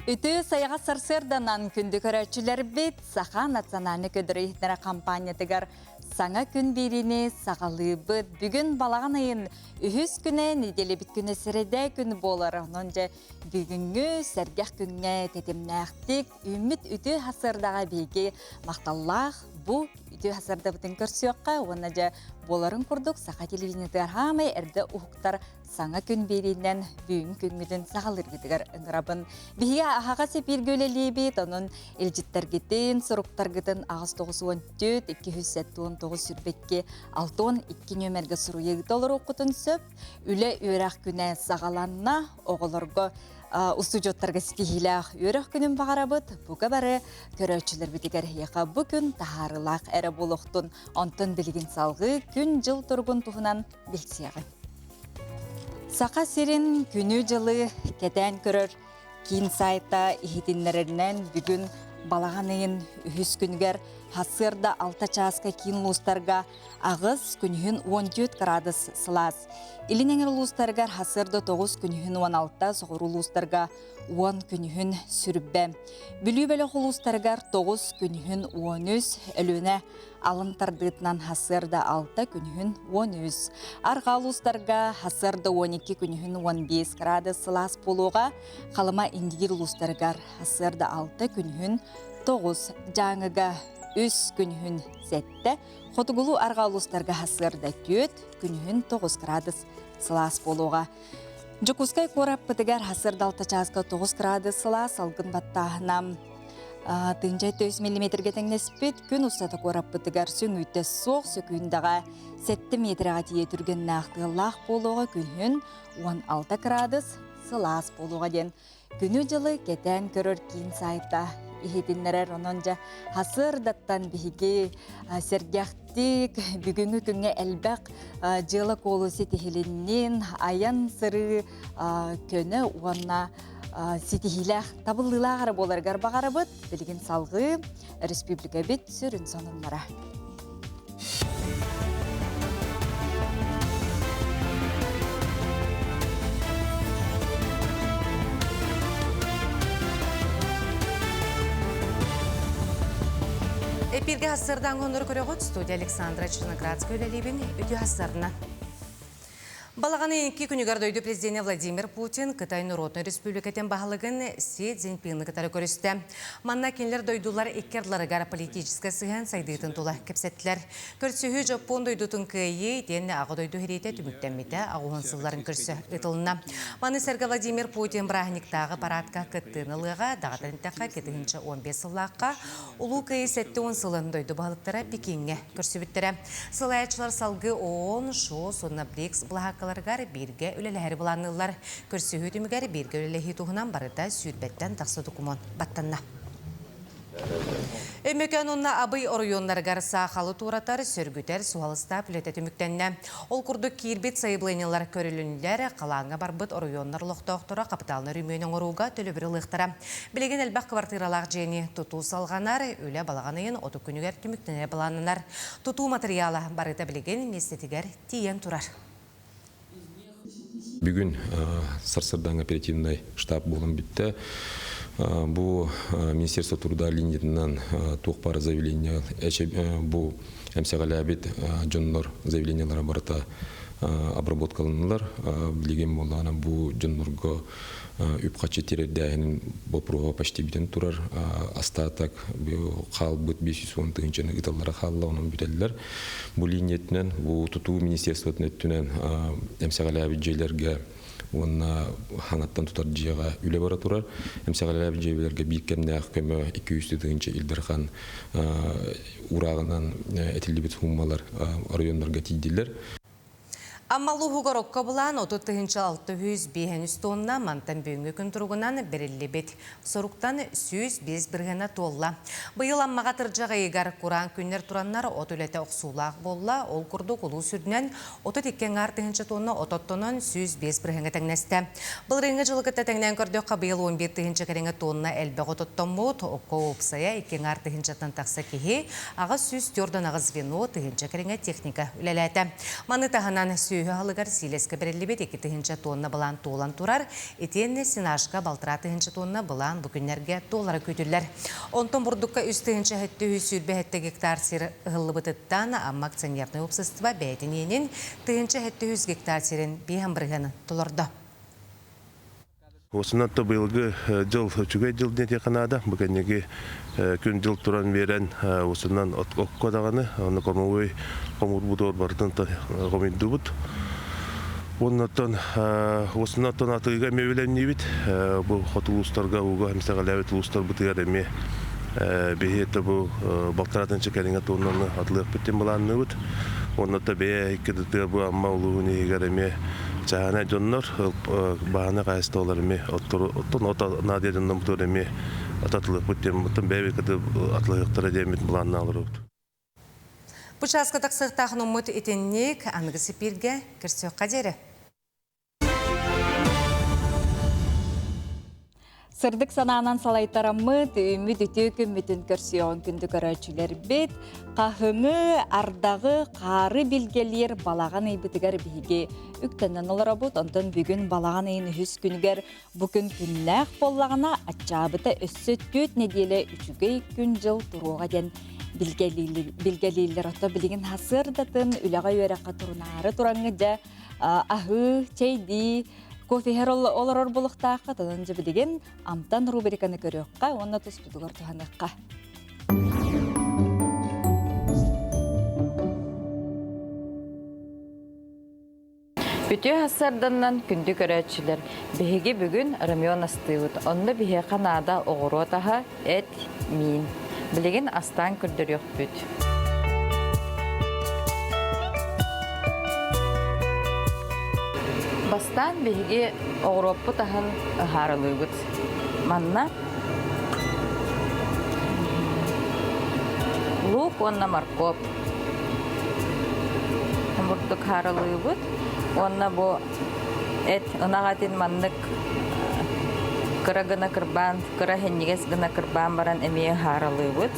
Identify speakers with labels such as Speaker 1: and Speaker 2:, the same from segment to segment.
Speaker 1: Үтü сайға сарсырданан күнді көрәтшілер бет Саха национальны көдірейдері компаниятығар саңа күн беріне сағалы бұд. Бүгін балаған айын үхіз күні, неделі біт күні сіреде күн болар. Онынжа бүгінгі сәргәқ күнге тетемнәқтік, үміт үті хасырдаға бейге мақталлақ бұл үті хасырда бұтын көрсіоққа. Онынжа боларын құрдық Саха телевизиятығар хамай әрді ұхықтар саңа күн берінен бүйін күнгідін сағалыр кетігер ұңырабын. Бейге ағаға сепер көлелебет, оның елжіттергетін, сұрықтаргетін ағыз 9-14, 219 сүрбетке 6-12 нөмерге сұру егі долар оқытын сөп, үлі өрақ күні сағаланна оғылырғы ұсы жоттарға стихилақ өріқ күнін бағарабыд. Бұға бары көрәтшілер бітігер еқа бүкін тахарылақ әрі болуқтың онтын білген салғы күн жыл тұрғын тұғынан білсияғы. Сақа серін күні жылы кәтән көрір кейін сайта ихетінлерінен бүгін балағанайын үхіз күнгер хасырда 6 часқа кейін лұстарға ағыз күнігін 14 градус сылас. Илінеңір лұстарғар хасырда 9 күнігін 16, соғыру лұстарға 10 күнігін сүрббе. Бүлі-бәлі құлұстарғар 9 күнігін 13, әліне алынтардытынан хасырда 6 күнігін 13. Арға лұстарға хасырда 12 күнігін 15 градус сылас болуға, қалыма индигер лұстарғар хасырда 6 күнігін 9, жаңыға 3 күнігін 7, Хотугулу арға лұстарға хасырда 4 күнігін 9 градус сылас болуға. Жүкускай корап бұтығар хасырда 6 часқа 9 градус сылас алғын баттағынам. Тыңжай 9 мм-ге тәңнеспет күн ұстаты корап бұтығар сөң өтті соқ сөкүйіндаға 7 метрға тие түрген нақтығылақ болуға күнігін 16 градус сылас болуға ден. Күні жылы кетен көрір кейін сайта. Ихетиннерер ононжа хасырдаттан биһиги сергяхтик бүгүнгү күнгө элбак жылы колуси тихилиннин аян сыры көнө уанна ситихилах табыллылагар боларгар багарыбыт билген салгы республика бит сүрүн сонунлара.
Speaker 2: Эпирге хасырдан ғоныр көріғыт студия Александра Черноградская өлелебін өте хасырына. Балағаны енкі күнігар дөйді президент Владимир Путин Қытай Народный Республикатен бағылығын Си Цзиньпинні кітары көрісті. Манна кенлер дөйдулар еккерларығар политическа сыған сайдыйтын тұла кепсеттілер. Көрсігі Жапон дөйдутын күйе ден ағы дөйду херейте түміктенметі ағуынсылларын көрсі ұтылына. Маны сәргі Владимир Путин брахниктағы парадқа кіттініліға дағатарынтаққа кетігінші 15 сыллаққа ұлу күйе сәтті 10 сылын дөйду бағылықтара Пекинге көрсі біттірі. Сылайчылар салғы ООН, ШО, Сонна БРИКС бұлағаққаларғар берге өлеләхәрі бұланылар. Көрсі өтімігер берге өлеләхи тұғынан барыда сүйірбәттен тақсы документ баттанна. Өмөкөн онна абый орыйонларгар сақалы туратар сөргүтер суалыста пүлетет үміктенне. Ол күрді кирбет сайыблайнылар көрілінлер қалаңа барбыт орыйонлар лоқтоқтыра қапыталны рүмейнің оруға төлі лықтыра. Білеген әлбақ квартиралақ жені тұту салғанар, өлі балағанайын оты күнігер түміктене баланынар. Тұту материалы барыта білеген местетігер тиен тұрар.
Speaker 3: Бүгін Сарсырдан оперативный штаб болын бітті. Бұл Министерство труда линиятынан тоқпары заявление, бұл әмсеғалі әбет жонлар заявлениялары барыта обработкалынылар. Білеген болғаны бұл жонларға үпқачы терердәйінің бұл проға почти бітен тұрар. Астатак қал бұт 510-тығыншыны ғыталары қалла оның бітелілер. Бұл линиятынан, бұл тұту Министерствотын өттінен әмсеғалі әбет жейлерге онна ханаттан тутар жиға үле бара турар. Әмсәғалар жебелерге биркемнәк көмө 200-тыгынчы Илдархан урағынан әтилибет хуммалар районларга тидилер.
Speaker 2: Аммалу хугарокка булан 30-600 бейхенүс тонна мантан бүйінгі күн тұрғынан берілі бет. Соруқтан 105 біргені толла. Бұйыл аммаға тұржаға егар құран күннер тұраннар от өлеті оқсулақ болла. Ол күрді құлу сүрдінен 30 артығыншы тонна ототтонан 105 біргені тәңнесті. Бұл реңі жылықыта тәңнен көрдіққа бұйыл 11 кәреңі тонна әлбәқ ототтон мұт. Оққа опсая 2 артығыншаттан тақса кеге. Ағыз 104 ағыз вено 2 кәреңі техника үлеләті. Маны тағынан сөйі алығар силеске бірелібет 2 тонна балан толан турар, етенне синашка балтыра 2 тонна балан бүкінлерге доллара көтілер. Онтон бұрдыққа үсті 2 сүрбе 7 гектар сир ғылы бұтыттан, amma акционерный общество бәйтіненен 2 гектар сирен бейхам біргені толырды.
Speaker 4: Осынан то быйылгы жыл чүгей жыл нете канада бүгенеги күн жыл туран берен осынан оккодаганы аны комой комур будор бардын то комидубут. Оннан осынан атыга мевленнибит бу хотулустарга уга мисагалабет улустар бутыгар эме бехете бу бактаратын чекелинге тоннаны атлык биттен буланныбыт. Оннан то бе иккедите бу амма улууни эме Чахана жоннор баана кайста оларыме оттон ота надеден мутореме ататлык бүттем мутун беби кыды атлыктара демит буланна алырып.
Speaker 2: Бу часка таксыктагын умут этенник ангысы пирге кирсөк кадере.
Speaker 1: Сырдык санаанан салайтараммы түйімі дүтөкім мүтін көрсіон күнді көрәчілер бет, қахыңы, ардағы, қары білгелер балаған айбытыгар бігі. Үктеннен олар абут, онтын бүгін балаған айын үхіс күнігер бүкін күннәқ боллағына атчабыта өссі төт неделі 3 күн жыл тұруға ден білгелейлер ота білігін хасырдатын үліға өрәққа тұрынары тұраңы да ахы, чейді, кофехер олар болуқтаққа тонынжы білген амтан рубриканы көріққа, онына тұспыдығыр тұханыққа. Бүте хасарданнан күнді көрәтшілер. Беге бүгін рамион астыйыд. Онны беге қанада оғыру атаға әт мин. Білеген астан күрдір өқ бүт. Бастан беге оғыроппы тағын харылығыд. Манна лук, онна маркоп. Бұрдық харылығыд. Онна бұ әт ұнағатын маннық кыра гына кырбан, кыра хеннигес гына кырбан баран әмее харылығыд.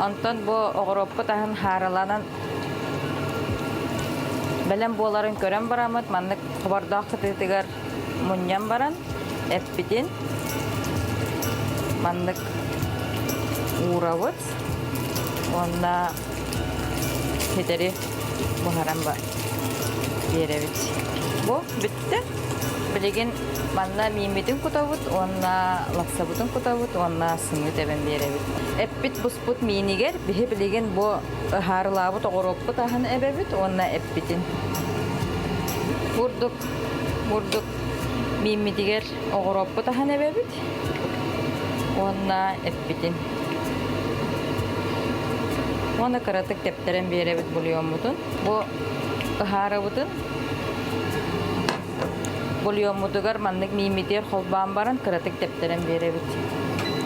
Speaker 1: Антон бу оғыроппы тағын харыланан бәлем боларын көрен барамыд, маннык құбардақ қытығығар мұньян баран, әппетін, маннык ұравыд, онна хетері бұхаран ба беревід. Бу бітті. Білеген манна миеметін күтавыд, онна лақсабытын күтавыд, онна сыңы тәбен беревід. Әппет бұспыт миенігер, бігі білеген бұ харылабыт оғыроппыт ағын әбәбіт, онна әппетін. Бұрдық миеметігер оғыроппыт ағын әбәбіт, онна әппетін. Оны қыратық тәптерен беревіт бұлион бұтын. Бұ харабытын Бульон мудугар маннык миеметер холбан баран кыратык тептерен беребит.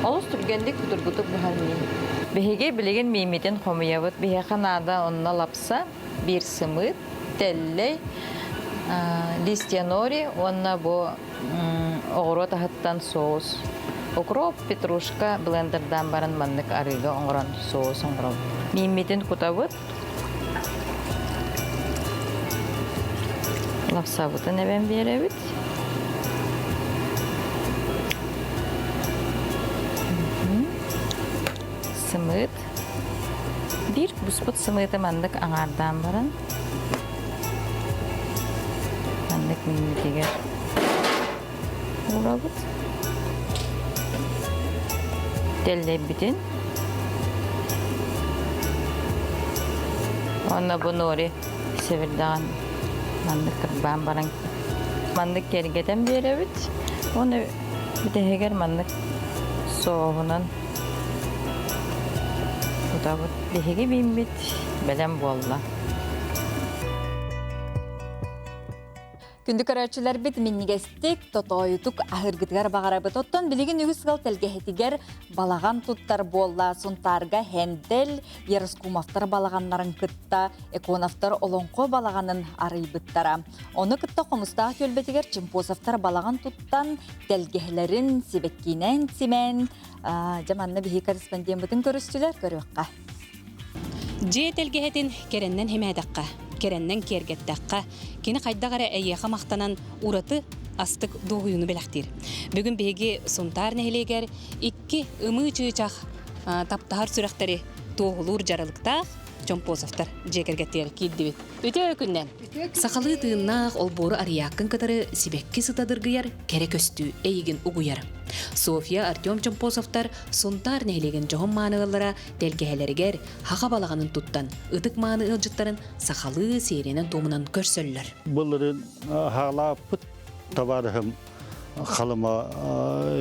Speaker 1: Олус түргендик күтүргүтүк бухармин. Беге билеген миеметен хомуябыт. Беге канада онна лапса бир сымыт, теллей, листья нори, онна бу оғыру тахыттан соус. Укроп, петрушка, блендердан баран маннык арыга оңран соус оңран. Миеметен кутабыт. Лапсабытын әбен беребит. Сымыт. Bir бұспыт сымыты мандык аңардан баран. Мандык миметегер. Урабыт. Теллебитин. Онна bu nori sevirdan. Mandık kırban barang. Mandık kergeden berevit. Onu bir de heger mandık soğunan. Bu da bu hege bimbit. Belem bolla. Күндү көрәчүләр бит миннигестик тотойтук ахыргытыгар багарабыт оттон билигин үгүсгал телгехетигер балаган туттар болла сунтарга хендел Яроскумовтар балаганнарын кытта Эконовтар олонко балаганын арыйбыттара. Оны кытта комустаа көлбетигер Чемпозовтар балаган туттан телгехлерин сибеккинен симен жаманны бихи корреспондент бутын көрүстүлөр көрөкка.
Speaker 5: Же телгехетин кереннен хемедакка, кереннен кергеттакка, кини кайдагара эйеха мактанан ураты астык доуюну белектир. Бүгүн беги сунтар нехилегер 2 ымы чыычак таптахар сүрактери тоолур жарылыктаах Чомпозовтар жекергеттер кийдибит. Өтө күннен. Сахалы тыыннаах олбору арияккын кытары сибекки сытадыргыяр керек өстүү эйигин угуяр. София Артем Чомпозовтар сунтар нехилеген жоғын маанығылара телгехелергер хаға балағанын туттан ытык мааны ылжыттарын сахалы серенен томунан көрсөллөр.
Speaker 6: Бұлырын хала пыт табарым қалыма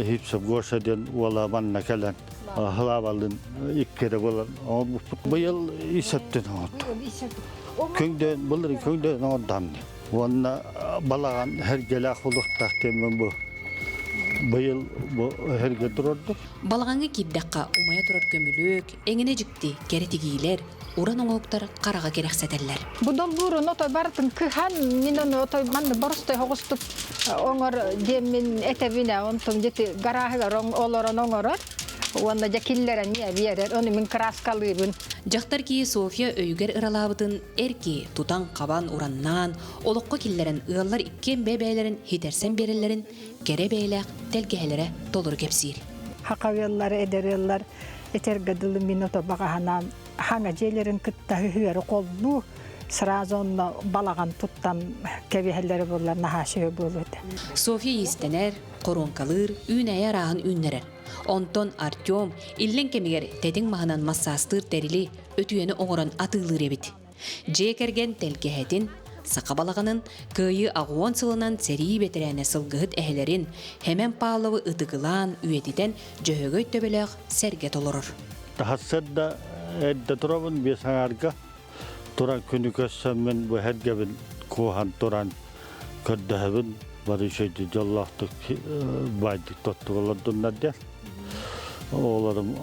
Speaker 6: хипсіп көрсөден ола манна кәлін хылабалын иккері болын. Бұйыл есептен оғыт. Бұлырын көңден оғыдамды. Онына балаған әргелі ақылықтақ темін бұл. Бұйыл әрге тұрырды.
Speaker 5: Балағаңы кибдаққа умая тұрар көмілік, әңіне жүкті керетігейлер, уран оңауқтар қараға керексетелер.
Speaker 7: Бұдол бұрын отой бартын кыхан, мен оны отой манды борыстой хоғыстып оңыр демін әтәбіне, онтым жеті гарағыға оларын оңырыр. Онда жакиллерен не берер, оны мен краскалыбын.
Speaker 5: Жақтар ки София өйгер ыралабытын эрки тутан қабан ураннан, олыққа киллерен ыаллар иккен бәбәйлерін хитерсен берелерін кере бәйләк телгәләре толыр кепсир.
Speaker 7: Хақавеллар, эдереллар, этергадылы минуто бағаханан, хаңа жейлерін кытта хүхуері қолду, сразу онна балаған туттан кәбехелері болар, нахашы болуды.
Speaker 5: София естенер, қорон-қалыр, үйнәйә рағын үйнерер. Онтон Артем иллен кемигер тедин маханан массастыр терили өтүйені оңыран атылыр ебит. Жекерген телгехетин, сақа балағанын күйі ағуан сылынан сәрі бетерәне сылғыт әхелерін хемен пағылығы ұтығылан үйетітен жөйгөй төбелеғ сәрге толырыр.
Speaker 6: Тахассадда әдді тұрабын бесаңарға тұран күні көссәммен бұл әргебін қоған тұран көрдәбін бары шөйді жоллақтық байдық тоттығылырдыңдар дәл. Оларым,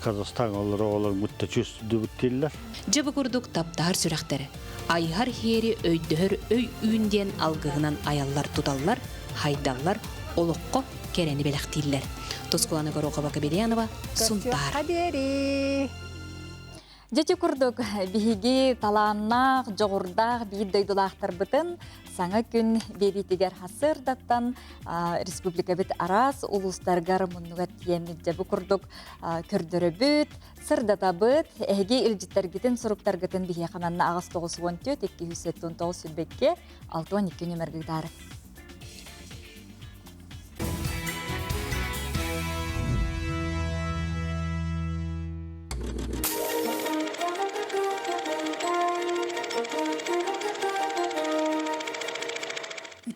Speaker 6: Қазақстан олар мұтта чүстіді бүттелілер.
Speaker 5: Жабы күрдік таптар сүрәқтері. Айхар хері өйдігір өй үйінден алғығынан аяллар тұталлар, хайдаллар, олыққо керені беләқтейлер. Тоскуланы көріға бақы Белянова, Сунтар.
Speaker 7: Қадері!
Speaker 1: Жети күрдік биһиги талааннаах, жоғырдаах, бейд дойдулаақтар бұтын, саңа күн беритігер хасырдаттан республика бит арас улустаргар мұннуға тиемнік жабы күрдік көрдірі бүт, сырдата бұт, әге үлжіттергетін, сұруптаргетін биһи қаманна ағыз 9-14, 219 сүрбекке 6-12 нөміргідары.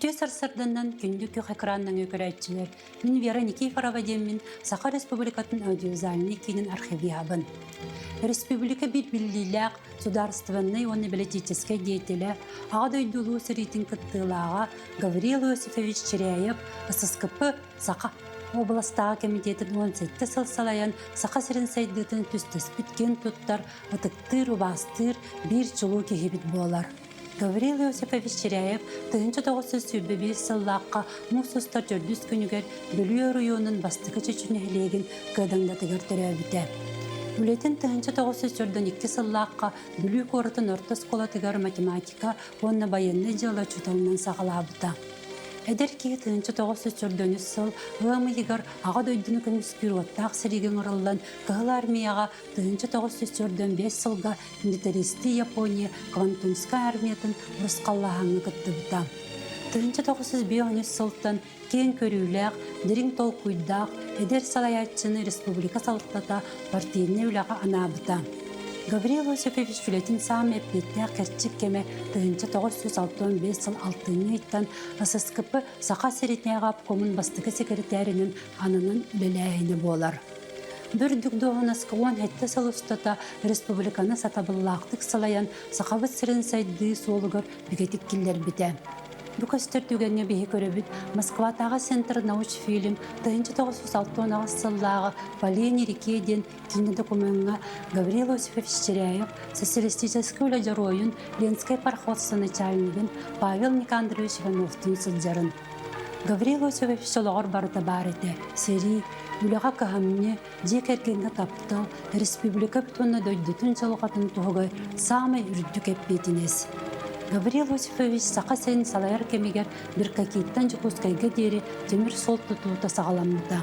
Speaker 8: Үтө сарсарданнан күндүк экраннан өкөрәйтчилер. Мен Вера Никифорова демин Саха Республикатын аудиовизуальный кинин архивиабын. Республика бит биллиләк сударственный университетской деятеля Агадойдулу сиритин кыттылага Гаврил Иосифович Черяев ССКП Саха областағы комитетін 17 сылсалаян Саха сирин сайдытын түстес біткен туттар ытыктыр, убастыр, бір чулу кехебит болар. Гаврил Иосифович Черяев 1905 сыллаққа мұсыстар жүрдіс күнігер Бөлі районын бастығы чечінелеген қадаңдатығыр түрәбіті. Үлетін 1902 сыллаққа Бөлі қорытын орта сколатығар математика онна байынны жылы чуталынан сағалабыта. Әдер ки 1904 сыл ғамыйығар аға дөйдіні көміскер оттақ сіреген ұрылан қығыл армияға 1905 сылға милитаристі Япония Квантунска армиятын ұрысқаллағаны күтті бұта. 1905 сылтан кен көріләқ, дерін тол құйдақ, әдер салаятчыны республика салықтата партийіне үліға ана бұта. Гаврил Иосифович Филетин сам эппеттер керчик кеме 1965 сыл 6-ны иттан ССКП Саха Серетнеға коммун бастығы секретарінің анының үлеләйіні болар. Бүрдік доғынасқы 17 сыл ұстата республиканы сатабыллақтық салаян Сахабыт сірін сайды солығыр бігетік келдер біте. Бу көстөр түгенне бихи көрөбүт Москватагы Центр науч фильм 1906 сыллағы Полине Рикеден кино документга Гаврил Осипович Черяев социалистический улажаройын Ленской пароходство начальнигин Павел Никандрович Ивановтың сылжарын. Гаврил Осипович солоғыр барыта бар еті. Сери, үліға кағамне, дек әргенге таптал, республика бүтонна дөйдітін солғатын тұғығы самай үрдік әппетінес. Гаврил Осипович сақа сайын салайар кемегер бір какеттан жүкускайға дері темір сол тұтуыта сағаламыда.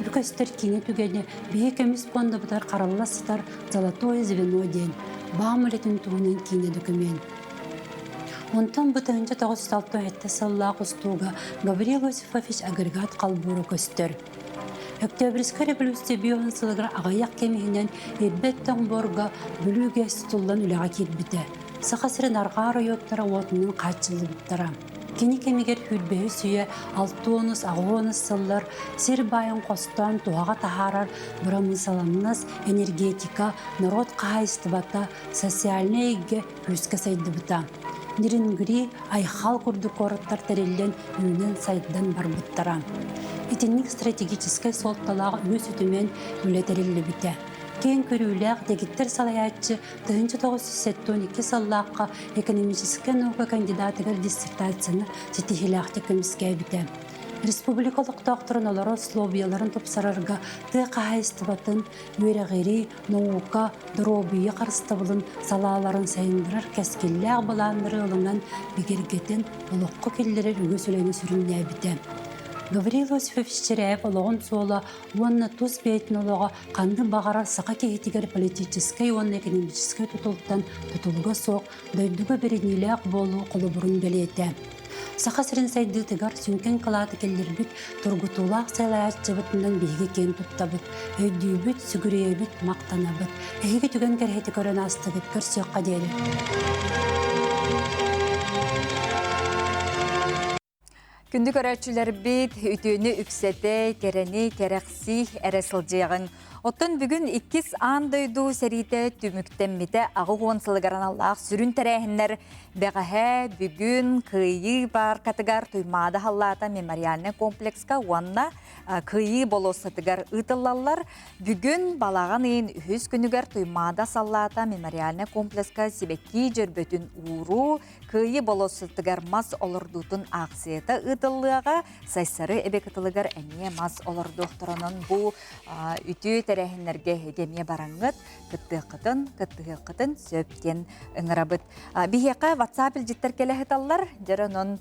Speaker 8: Бүкістер кене түгені бейе кеміз қонды бұтар қаралла сытар золотое звено ден. Бамылетін туғынан кене документ. Онтан бұтығынша 906 саллақ ұстуға Гаврил Осипович агрегат қалбуру көстір. Октябрьская революция бүйоғын сылығыр ағаяқ кемігінен еббеттің борға бүліге стулдан үліға келбіті. Сақасырын арға райоттара отының қатшылы біттара. Кені кемегер хүлбейі сүйе 6-10 ағуыныз сыллар, сер байын қостан туаға тахарар бұрамын саламыныз энергетика, народ қайыстыбата, социальный еге хүскі сайды бұта. Нерінгүри айхал күрді қорыттар тәрелден үйінен сайддан бар бұттара. Итіннік стратегическай солтталағы өз үтімен үлі тәрелі біте. Кен көріліғ дегіттер салаятчы 1972 саллаққа экономическая наука кандидатыгар диссертацияны жетихилақты көміске біте. Республикалық доқторын олары словияларын топсарарға тұқа хайыстыбатын үйрәғері, наука, дробүйі қарыстабылын салаларын сайындырар кәскелләғ баландыры олынан бігергетін олыққы келдері үгі сөйлені сүрінне біте. Гаврил Осипович Черяев олығын сола, онына тұз бейтін олыға қанды бағарар сақа кейтігер политическай, онына экономическай тұтылықтан тұтылыға соқ, дөйдігі беренелі-ақ болу қолы бұрын белеті. Сақа сірін сайды тігар сүнкен қалаты келдер бүт, тұрғытулақ сайлаят жыбытынан бейге кен тұттабыт, өйдүй бүт, сүгірей бүт, мақтана бүт. Әйге түген кәрхеті көрін асты бүт, көрсеққа дейлі.
Speaker 1: Күнді көрәтшілер бет, үтіні үксеті, керені, керекси, әресілжеғын. Оттын бүгін 2 андойду сәрейті түміктенметі ағы қуансылығаран Аллах сүрін тәрәхінлер бәғәхә бүгін күйі бар катыгар тұймады халлата мемориальны комплекска уанна күйі болосатыгар ұтылалар. Бүгін балаған ең үхіз күнігер тұймада саллата мемориальны комплекска себекки жүрбөтін уру күйі болосатыгар мас олырдутын ақсеті ұтылыға сайсары әбекітілігер әне мас олырдуқтырының бұл үті тәрәхінлерге егеме бараңғыт, кыттығы-қытын сөптен ұңырабыт. Бихеқа WhatsApp-ил життер келәхет аллар, жарының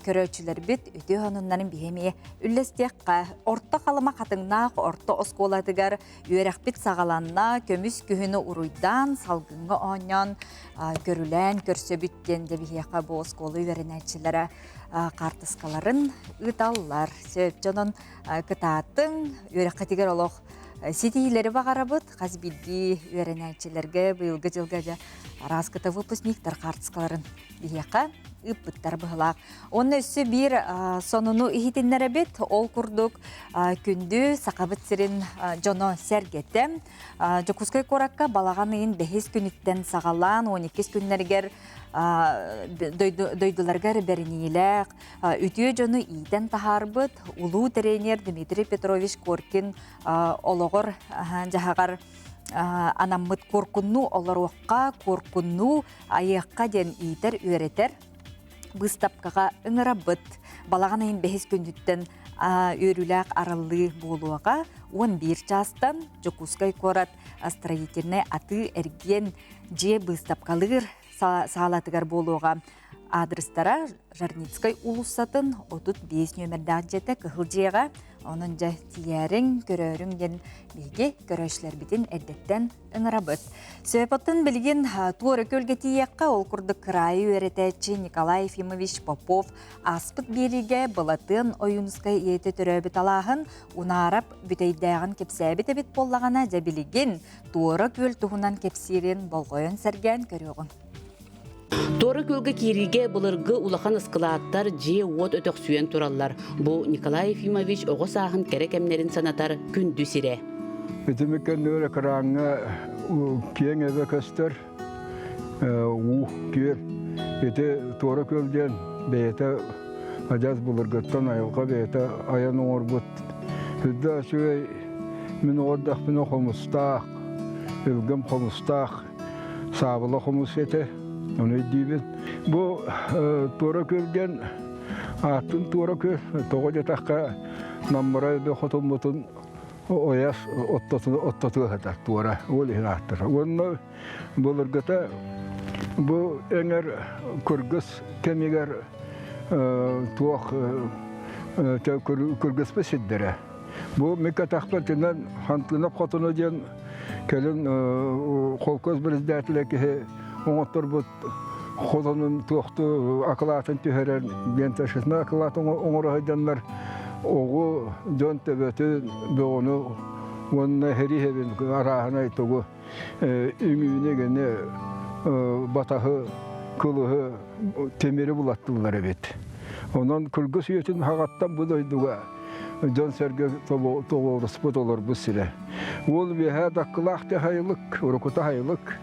Speaker 1: көрөчілер біт, үті ғанынларын бихеме үллестеққа орта қалыма қатыңнақ, орта осколадығар, үйерек біт сағаланна, көміс күхіні ұруйдан, салғыңғы оңян, көрілән, көрсө біттен де бихеқа бұл осколы үйерінәтшілері қартысқаларын ұталлар. Сөп жонын кытатын, үйерек қатығар олық сетейлері бағарабыт, қазбидді үйерінәтшілерге бұйылғы жылға раскыты выпускниктар қартысқаларын бихеқа үппіттар бұғылақ. Оны өсі бір сонуну ихитінлері бет, ол күрдік күнді сақабыт сірін жоно сәргеттен. Жокускай коракка балаған ең 5 күніттен сағалан, 12 күнлергер дойдыларгар бернилек, үтіе жону иден тахарбыт, улу тренер Дмитрий Петрович Коркин олығыр жағағар анаммыт коркунну оларуаққа коркунну аяққа ден идер үйретер. Бұстапқаға ұңырабыт, балаған айын 5 күндіттен өріләқ аралы болуаға 11 жастан Жокускай корат строительный аты әрген же бұстапқалығыр сағалатығар болуға адрестара Жарницкай улусатын 35 нөмірдәк жеті кығыл жеға, оның жа тиярің, көрөрің ден бейге көрөшілер бітін әдеттен ұңырабыт. Сөйпаттың білген туары көлге тиекқа ол күрді крайы өретәтші Николай Ефимович Попов аспыт беліге бұлатын ойынысқай еті түрөбіт алағын, ұнарап бүтейдәғын кепсәбіт әбіт болағана жа білген туары көл тұғынан кепсерін болғойын сәрген көріғын.
Speaker 9: Торы көлгі кереге бұлырғы улахан ысқылаттар же от өтөк сүйен тураллар. Бұл Николай Ефимович оғы сағын керек әмнерін санатар күнді сире.
Speaker 10: Үтіміккен өрі қыраңы кең әбі көстір, көр. Еті торы көлден бәйеті Ajaz bulurguttan ayılqa beyta ayan oğurbut. Hüdda şüvey min ordaq min oxumustaq, ülgüm xumustaq, sabılı xumus ete, onu edibin. Bu tora kölgen, atın tora köl, toğa jetaqqa namara be xotumbutun oyas ottatı hatak tora, ol ilahtır. Onu bulurguta bu enger Kırgız kemiger tuğ Kırgız besiddere. Bu Mekke takbetinden hantına xotunu diyen kelin kolkoz prezidentliği oğuttur bu xotunun tuğtu akılatın tüheren ben taşısına akılatın oğuru haydanlar oğu dön tebeti ve onu onun heri hevin arahına itoğu ümüğüne gene batahı kılığı temiri bulattılar evet. Onun Kırgız üyetin hagattan bu doyduğu John Sergey Tovorspot olur bu sile. Ol bir hada kılaqta haylık, urukuta haylık.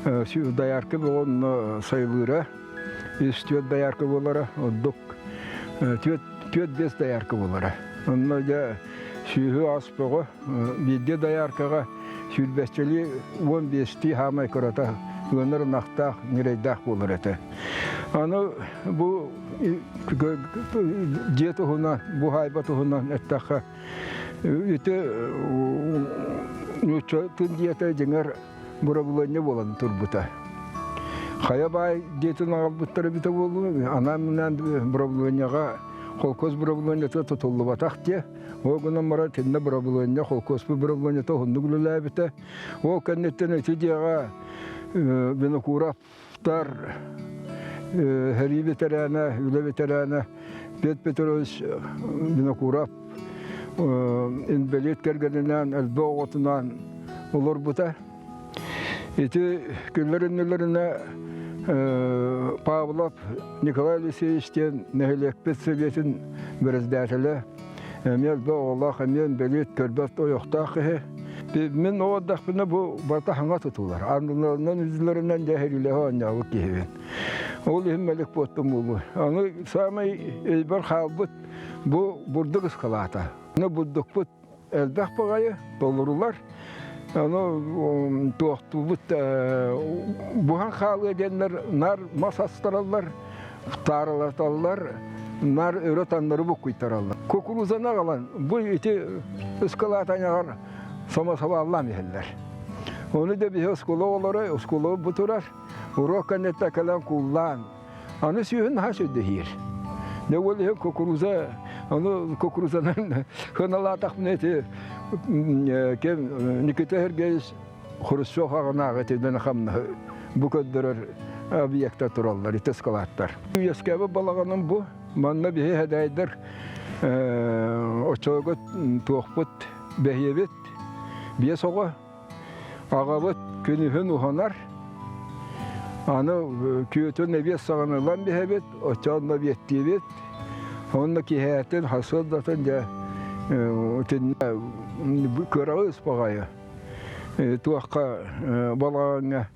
Speaker 10: Şu dayarkı bu onun sayılırı. İstiyor dayarkı bolara, odduk. Tüet bez dayarkı bolara. Onlar da şu aspoğu, bir de dayarkıga şülbesçeli 15'ti hamay kurata. Onlar naqtaq, nireydaq bolur ete. Ana bu diyeti hunan, bu haybatı hunan ettaqqa ite nüçatın diyete jenger bura bulannya bolan turbuta. Xaya bay diyetin albuttara bite boldu. Anamdan bura bulanyaga kolkoz bura bulanya tutullu bataq diye. O günden mara tenne bura bulanya kolkoz bura bulanya tohunduglu bite. O kennetten etidiyaga beni kuraptar heri veterana, üle veterana Petros beni kurap in belet kergeninden elbe oğutundan olur buta. Eti küllerine Pavlov Nikolay Alexeyevич'ten Nehelekpet Sovyet'in berezdetele emel be oğlak emel belet körbet oyoqtaqı. Men o daqbına bu bata hanga tutular. Anılarından üzülerinden cehiliyle oynayıp gehibin. Ol himmelik bottum bu. Anı samay elber halbut bu burduk ıskalata. Ne budduk but elbaq bağayı dolururlar. Anı tuğtu but buhan halı edenler nar masastararlar, tarılar tallar, nar öğretenleri bu kuytararlar. Kukuruzana kalan bu iti ıskalata yanar. Sama Allah miheller. Onu da bir oskolo olur, oskolo buturar. Urokan ette kalan kullan. Anı suyun haşu dehir. Ne oluyor kukuruza? Onu kukuruzanın hınalı takmeti. Kem Nikita Hergeyiz Khrushchev ağına getirdin hamna. Bu kadar obiyekte turallar, iteskalatlar. Yaskabı balağının bu. Manna bir hedaydır. O çoğut tuğput behiyebet. Bir soğuk ağabey günühün uhanar. Anı kütün nebiyet sağanılan bir hebet, oçağın nebiyet diyebet. Ondaki hayatın hasıl datınca kırağı ıspağayı. Tuğakka balağına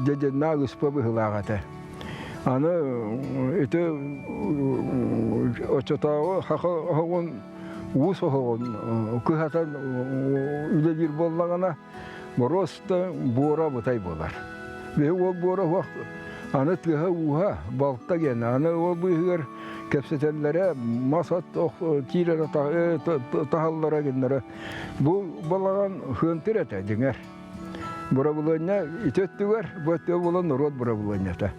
Speaker 10: dedenna ıspabı hılağatı. Anı eti oçatağı haqın Uus oğun, kıhatan üle bir bollağına Morosta bora butay bolar. Ve o bora vakt anı tıha uha balta gene. Anı o buyur kepsetenlere masat tirere tahallara genlere. Bu bollağın hıntir ete dinger. Bura bulanya itettüger, bu ette bolan rod bura bulanyata.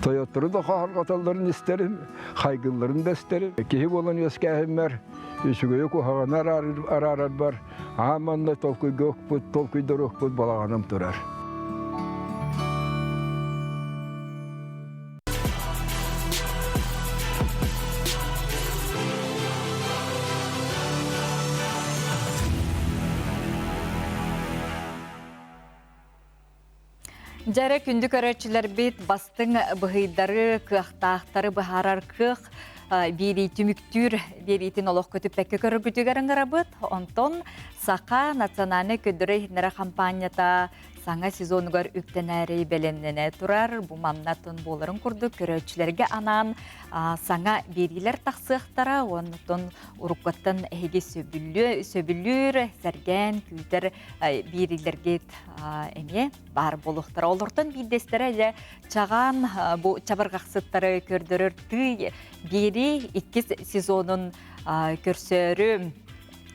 Speaker 10: Toyotları da kahargatalların isterim, kaygılarını da isterim. Kehi bolan yöskehimler. Şügeye kuhağanar arar var. Amanla tolkuy gökput, tolkuy dorukput balağanım durar.
Speaker 1: Jara kündük öğretçiler bit bastın bıhıydarı, kıhtağıtları bıharar kıh, biri tümüktür, biri itin oluq kötü pekki körgütügerin garabıt, onton Saqa naциональный ködürü hinlere kampanyata саңа сезонугар үптенәрей белемнене турар. Бу мамнатын боларын курдук көрөчүлерге анан саңа берилер тақсықтара, оннутон уруккаттан эһиги сөбүллүр, сәрген, күйтер берилерге эме бар болуқтара. Олортон бидестере же чаган бу чабыргақсыттары көрдөрөр тый бери 2 сезонун көрсөрү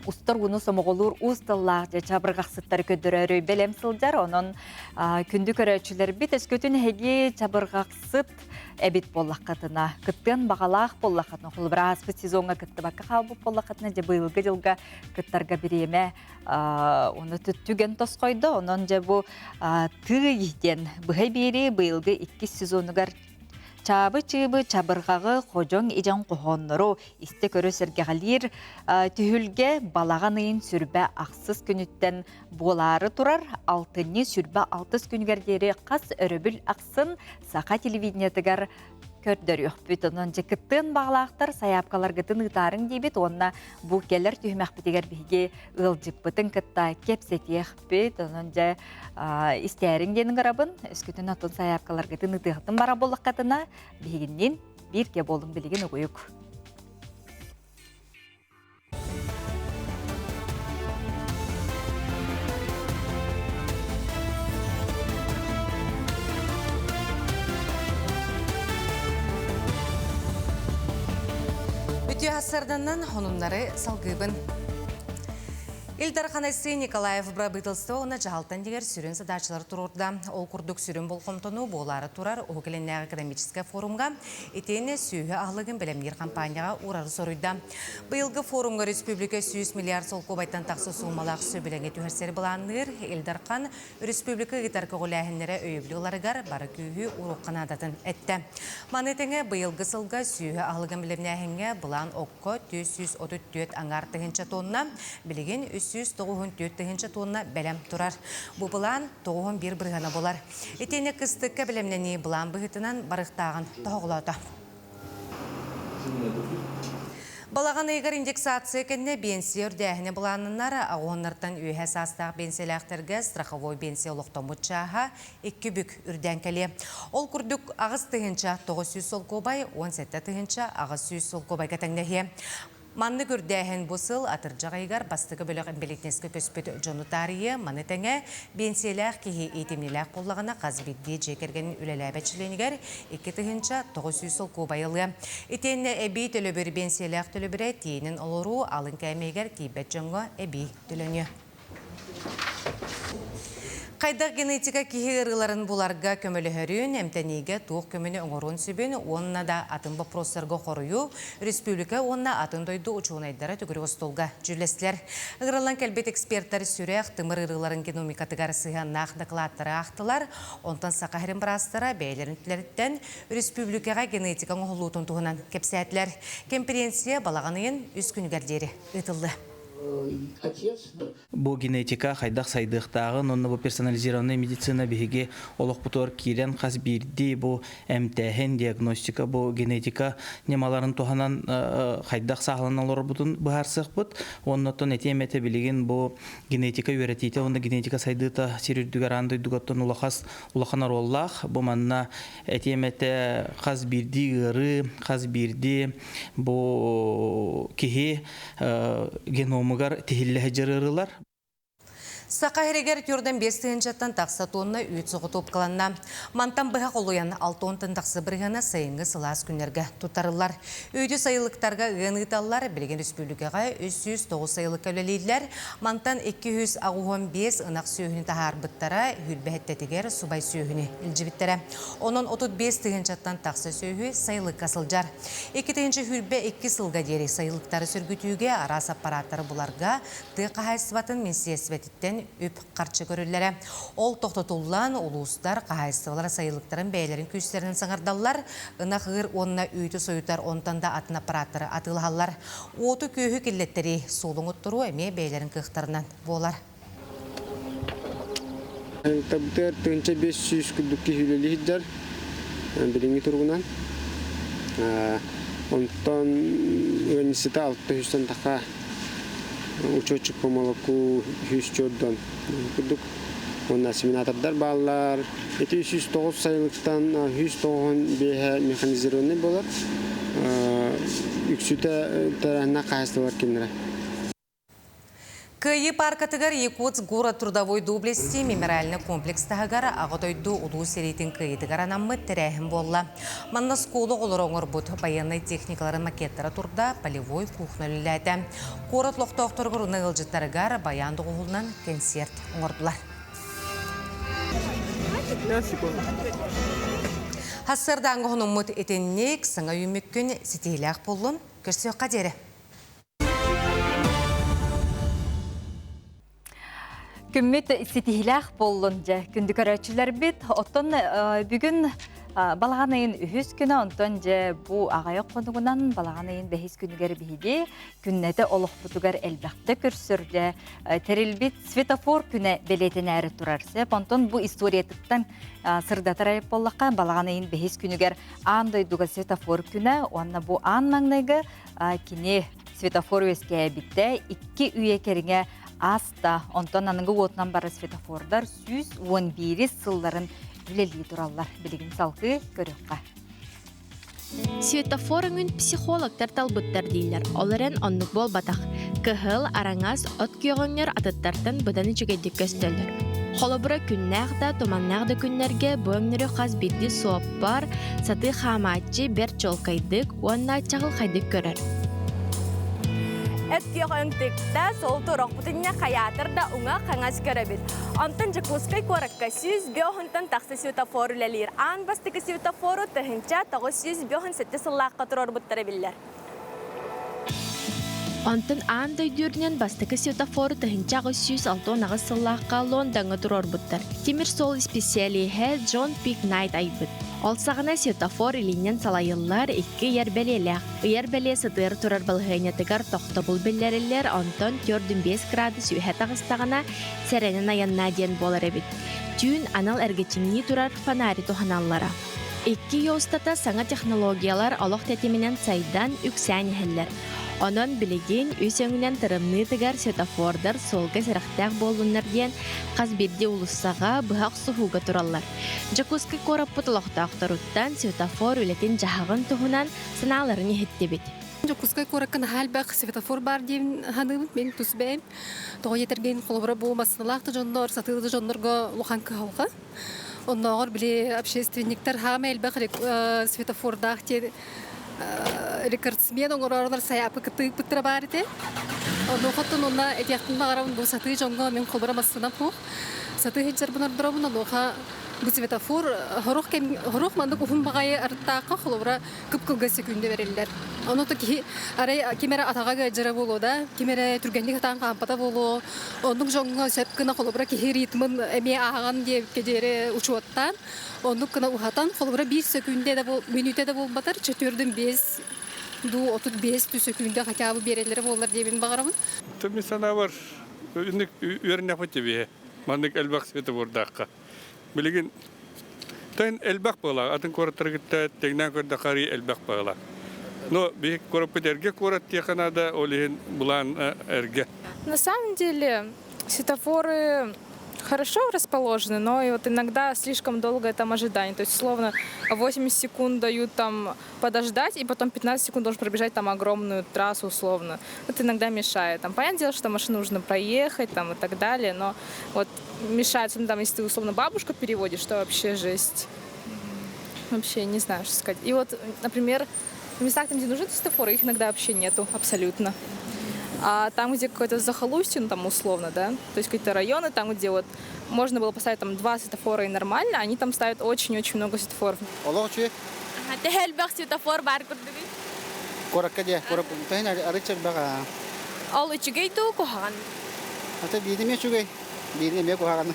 Speaker 1: устар уну сомоголур усталлар же чабыргақсыттары көдөрөрү белем сылжар. Онон күндү көрөчүлөр бит өскөтүн эһиги чабыргақсыт эбит боллаққатына, кыттын бағалақ боллаққатына, құлбырас бұл сезонға кытты баққа қабып боллаққатына, же бұйылғы жылға кыттарға біреме оны түттіген тос қойды. Онын же бұл тығы егден бұғай бері бұйылғы 2 сезонығар чабы-чыбы чабырғағы қожон ежен қоғонныру исте көрі сәргеғалир түхілге балағанайын сүрбә ақсыз күніттен болары тұрар. 6-ні сүрбә 6 күнгердері қас өрөбіл ақсын сақа телевидениятығар көрдөрү. Бүтінен жекіттін бағлақтар саяпқалар гытын ұтарын дейбет, онына бұл келер түймәқ бітегер біге ұлжып бұтын кітта кепсетех бет, онын же істерін денің арабын, өскітін атын саяпқалар гытын ұтығытын бара болық қатына бігіннен бірге болын білген ұғыйық.
Speaker 2: Үтü асырданнан онунлары салгыбын. Илдар Ханайсы Николаев Брабытылсты оны жағалтан дегер сүрін задачылар тұрурда. Ол күрдік сүрін бұл қомтону болары тұрар Оғыленнәғі академическа форумға етені сүйі ағылығын білімдер компанияға урары соруйда. Бұйылғы форумға республика 100 миллиард сол көбайтан тақсы суымалақ сөбіліңе түйірсері бұланыр. Илдар Хан республика ғитарқы ғоләхінлері өйіблі оларығар бары күйі ұруққан адатын әтті. Манетіңе бұйылғы сылға сүйі ағылығын білімнәхінге бұлан оққы 234 аңартығынша тонна білеген 394 тонна бәлем тұрар. Бұл бұлан 91 бірғана болар. Етені қыстыққа білемнені бұлан бұғытынан барықтағын тоғылауды. Балаған егер индексация кәнне бенсия үрдәхіне бұланынлары ағуынлардан өйе састағы бенсияләқтерге страховой бенсия олықтан бұтшаға 2 бүк үрдән кәле. Ол күрдік ағыз тұғынша 900 сол көбай, 17 тұғынша ағыз 100 сол көбай кәтәңдәхе. Манны көрдәхін бұсыл атыржағайғар бастығы бөліқ әмбелетнескі көспеті жону тарие манытәңе бенсияләқ кейі етемнеләқ боллағына қазбедде жекерген үләләбәтшіленігер 2 тұғынша 900 сол көбайылы. Етенне әбей төлөбір бенсияләқ төлөбірі тейінің олыру алын кәмейгер кейбәт жоңға әбей төлөне. Қайдақ генетика кихерыларын бұларға көмілі өрін, әмтәнеге туық көміні оңырын сөбін, онына да атын бапростарға қорыю, республика онына атын дойды ұчуынайдары түгірі остолға жүлестілер. Ғыралан кәлбет эксперттары сүрек, тымыр ырыларын геномикатығар сыған нақ докладтары ақтылар, онтан сақахырын бірастыра бәйлерін түлеріттен республикаға генетика оңылуытын туғынан кепсәтілер. Конференция балағанайын үз күнігердері ұтылды.
Speaker 11: Бұл генетика қайдақ сайдықтағын, онны бұл персонализированный медицина бігеге олық бұтор кейрен қаз бірді бұл әмтәхен диагностика, бұл генетика немаларын туғанан қайдақ сағылан алыр бұтын бұғарсық бұт. Оннаттан әтеметі білеген бұл генетика өретейті, онда генетика сайдыта серірдігер аңды дүгаттан улақанар оллақ. Бұл манна әтеметі қаз бірді ғыры, қаз бірді бұл кеге геномы тихилле жарырылар.
Speaker 2: Сақайрегер түрден 5 тығыншаттан тақса тонна үйт соғы топқаланна. Мантан бұға қолуян 6 тон тақсы бірғана сайынғы сылас күнерге тұтарылар. Үйді сайылықтарға ғаныталар білген республикаға 309 сайылық өлелейлер. Мантан 215 ынақ сүйіні тағар бұттара хүлбәттетігер субай сүйіні үлжібіттері. Оның 35 тығыншаттан тақсы сүйі сайылық қасылжар. 2 тығыншы хүлбә 2 сылға дері сайылықтары сүргітуге арас аппараттары бұларға тұқы хайсыватын мен сесветіттен үп қарчы көрілері. Ол тоқтатулан ұлыстар қағайсығылар сайылықтарын бәйлерін күстерін саңардалар. Үнақығыр онына үйті сойытар онтанда атын аппараттары атылғалар. Оты көйі келеттері солың ұттыру әме бәйлерін қықтарынан болар.
Speaker 12: Табытыр тұғынша 500 күлдікке хүлелі хиджар біліңі тұрғынан. Онтан университет 600 таққа учетчик по молоку 100 дон. Ondan simülatörler bağlar. 209 sayılıktan 195 mekanizironi bolar. Üksüte tarafına kayısı var kimlere.
Speaker 2: Кыйы паркатыгар Якутск город трудовой доблести мемориальный комплекс тахагара аготойду улуу серейтин кыйытыгар анаммы тирәһим болла. Манна сколы олороңор бут военный техникаларын макеттара турда полевой кухня лиләтә. Город лохтоқтыргыр нығылжыттарыгар баян дуғулынан концерт оңордулар. Хассырдаңғы ғыныммыт етеннек сыңа үймеккін сетейләқ болын көрсөк қадері.
Speaker 1: Күммет сетихилах боллунжа күндүк көрөчүлөр бит оттон бүгүн балаганайын үһүс күнө онтон же бу агайык конугунан балаганайын бехис күнүгер биһиди күннете олохпутугар элбакта көрсөрдө терилбит светофор күнө белетенери турарсы онтон бу историятыктан сырдатарайып боллакка балаганайын бехис күнүгер андойдуга светофор күнө онна бу ан маңнайгы кини светофор өскө битте 2 үйе кериңе аста, онтон аныңғы отынан бары светофордар 111 сылларын үлелі тураллар. Білігін салқы көріққа.
Speaker 13: Светофорыңын психологтар талбыттар дейлер. Оларын оннық бол батақ. Кығыл, араңас, от күйоғыңыр атыттартын бұданы жүгейдік көстөлдір. Холобыра күннәғда, томаннәғда күннерге бұңныры қаз бетті соап бар, саты қаматчы бір чолқайдық, онна чағыл қайдық көрір.
Speaker 14: Эт күйоғыңтықта сол тұрақ бұтынне қаятырда ұңа қаңас көрәбіт. Антын Жакускай коракка 100 тақсы светофору ләлер. Ан бастықы светофору тұхынча тағы 107 сыллаққа тұрар бұттары білдер.
Speaker 13: Антын ан дөйдүрінен бастықы светофору тұхынчағы 106 сыллаққа Лондаңы тұрар бұттар. Темір сол специалиhe Джон Пик Найт айбыт. Олсағына светофор илинен салайылар 2 ербелелек. Ербеле сытыр турар балғайнетігар тоқты бұл білдерілер онтон 4-5 градус үйхет ағыстағына сәренен аянна ден болар әбіт. Түйін анал әргечіңні турар фонари туханаллара. 2 еустата саңа технологиялар олық тәтемінен сайдан үксән ехелер. Онон білеген өсөңінен тырымны тыгар светофордар солға сірақтақ болунар ден қазберде улуссаға бұхақ сұхуға туралар. Жакускай корап бұтылақтақтаруттан светофор өлетін жағығын тұхынан сыналарын ехетті бет.
Speaker 15: Жакускай коракын халбақ светофор бар дейін ханымын мен тұсбәйім. Тоғы етерген қолыбыра болмасынылақты жоннор, сатылды жоннорға лұқан кығалға. Оннағыр біле общественниктер хама әлбәқ светофордақ теді. Рекордсмен оңғырарлар саяпы кыттык бұттыра бар ете. Оны қоттын онна әтияқтың бағарауын бұл саты жоңға мен қолбыра масына пұқ. Саты хеджар бұнар дұрабын оға бұл светофор ғыруқ мандық ұхын бағайы арттаққа қолбыра күп-күлгі секунде берелілер. Оны тұки кемері атаға гәджірі болу да, кемері түргенлік атаған қампата болу. Оның жоңға сөпкіна қолбыра кехе ритмін әме ағаған деп кедері ұшуаттан. Onu kına uhatan, kolbura 1 sekünde de minüte de bol batar, 4-5 35 sekünde hatta bereleri bollar diye ben bağıramın.
Speaker 16: Tabii sana var. Ünlük ürün yapıcı bir. Mandık elbak svetofordakka. Bilgin. Tän elbak bağla. Atın koratlar gitti. Teknen korda kari elbak bağla. No bir korapet erge korat diye kanada olihin bulan erge.
Speaker 17: На самом деле светофоры хорошо расположены, но и вот иногда слишком долгое там ожидание. То есть, условно, 80 секунд дают там подождать, и потом 15 секунд должен пробежать там огромную трассу, условно. Это иногда мешает. Там, понятное дело, что машину нужно проехать там, и так далее, но вот мешает, там, если ты, условно, бабушку переводишь, что вообще жесть. Вообще не знаю, что сказать. И вот, например, в местах, там, где нужны светофоры, их иногда вообще нету абсолютно. А там, где какой-то захолустье, ну, там условно, да, то есть какие-то районы, там, где вот можно было поставить там 2 светофора и нормально, они там ставят очень-очень много светофоров.
Speaker 18: Олоочи.
Speaker 14: Ты хелбах светофор бар курдуги?
Speaker 18: Кораккаде, корак, тайна арычак бага.
Speaker 14: Олочугей ту кохан.
Speaker 18: Ата бидиме чугей. Бидиме кохан.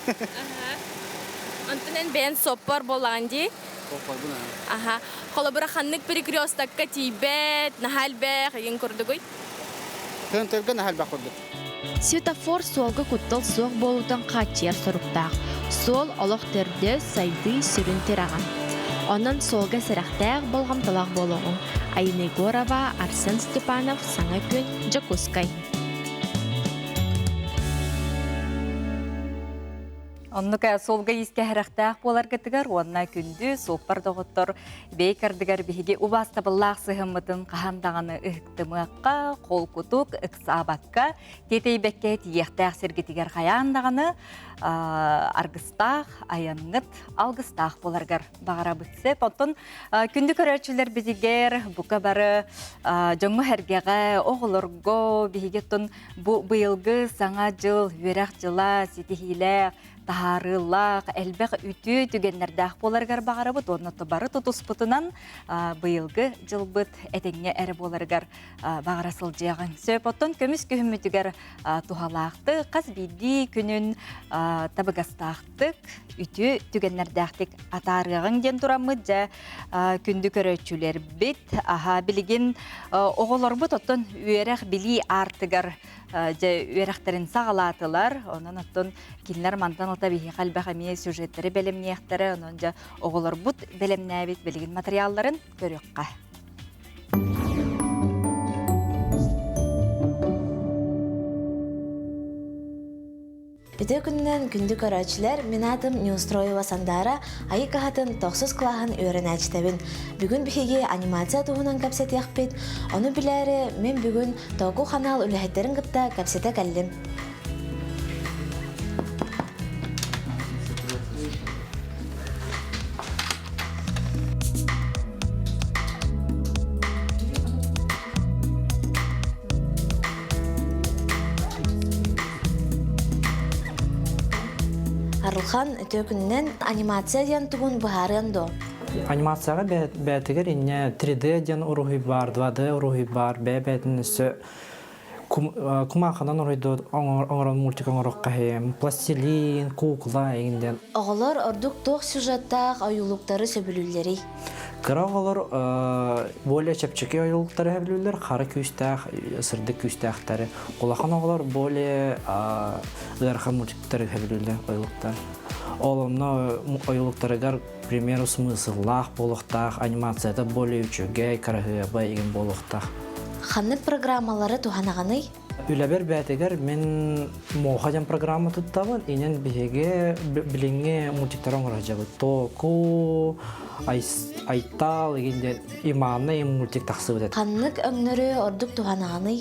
Speaker 14: Антонен бен соппар боланди.
Speaker 18: Соппар буна.
Speaker 14: Ага. Колобра ханнык перекрёстакка тибет, нахалбех, ин курдугой.
Speaker 13: Светофор солға күттіл соқ болудан қатчер сұрықтақ. Сол олық түрді сайды сүрін тираған. Онын солға сірақтақ болғамтылақ болуғын. Айны Горова, Арсен Степанов, Саңа күн, Жакускай.
Speaker 1: Оннука солга иске харахтаах болар гетигер, онна күнді соппар доғыттыр бейкардыгар биһиги убаста быллаах сыхыммытын қахандағаны ыхтымыққа, қол кутук, ыксабатка, тетейбекке тиехтаах сергетигер қаяндағаны аргыстаах, аянғыт, алгыстаах боларгар бағара бүтсе. Понтон күнді көрәчілер бізігер бұқа бары жоңғы әргеға оғылырго бігеттін бұйылғы саңа жыл, верақ жыла, сетихилер, тахарылақ, әлбәқ үті түгеннердәқ боларгар бағара бұд. Оны тұбары тұтуспытынан бұйылғы жыл бұд әтеңе әрі боларгар бағара сылжияған. Сөйпоттон көміс көхімітігер тухалақты, қаз биді күнін табығастақтық, үті түгеннердәқтік атарығын ден тұрамыд жа күнді көрөчілер бит. Білген оғылар бұд, оттон үйерек білі артығар үйеректерін сағалатылар. Онын оттон келінер мантан алта бейі қалбәқамие сюжеттері бәлемнеяқтары, онын жа оғылар бұд бәлемнәбет білген материалларын көріққа.
Speaker 19: Үтө күннен күнді көрәчілер мен атым Неустроева Сандара айы қағатын 9 клағын өрін әчтәбін. Бүгін біхеге анимация туғынан кәпсет яқпет. Оны біләрі мен бүгін тоғы қанал үләхеттерін қытта кәпсеті кәлдім. Арылхан өтө күннен анимация ден туғын бұхарын до.
Speaker 20: Анимацияға бәтігер инне 3D ден ұруғи бар, 2D ұруғи бар, бәтін үсі кумақынан ұруғиды оңырын мультик оңырыққа хем, пластилин, кукла егінден.
Speaker 19: Оғылар ордук тоқ сюжеттақ ойулуқтары сөбілілері.
Speaker 20: Кырағылар более чепчеке ойулуқтары әбілілер, қары күстәқ, сырды күстәқтары. Олақан оғылар более ғарқан мультиктары әбілілер ойулуқтар. Олымна ойулуқтарығар, примеру, смысыллақ болуқтақ, анимацияда более үчіге, қарағыба еген болуқтақ.
Speaker 19: Қанық программалары туғанағаны?
Speaker 20: Үләбер бәтігер мен моғаден программа тұттабын, енен бігеге біліңе мультиктар оңыра жабы. Току, айтал, егенде иманны мультик тақсы өтеді.
Speaker 19: Қанық өңнөрі ордық туғанағаны?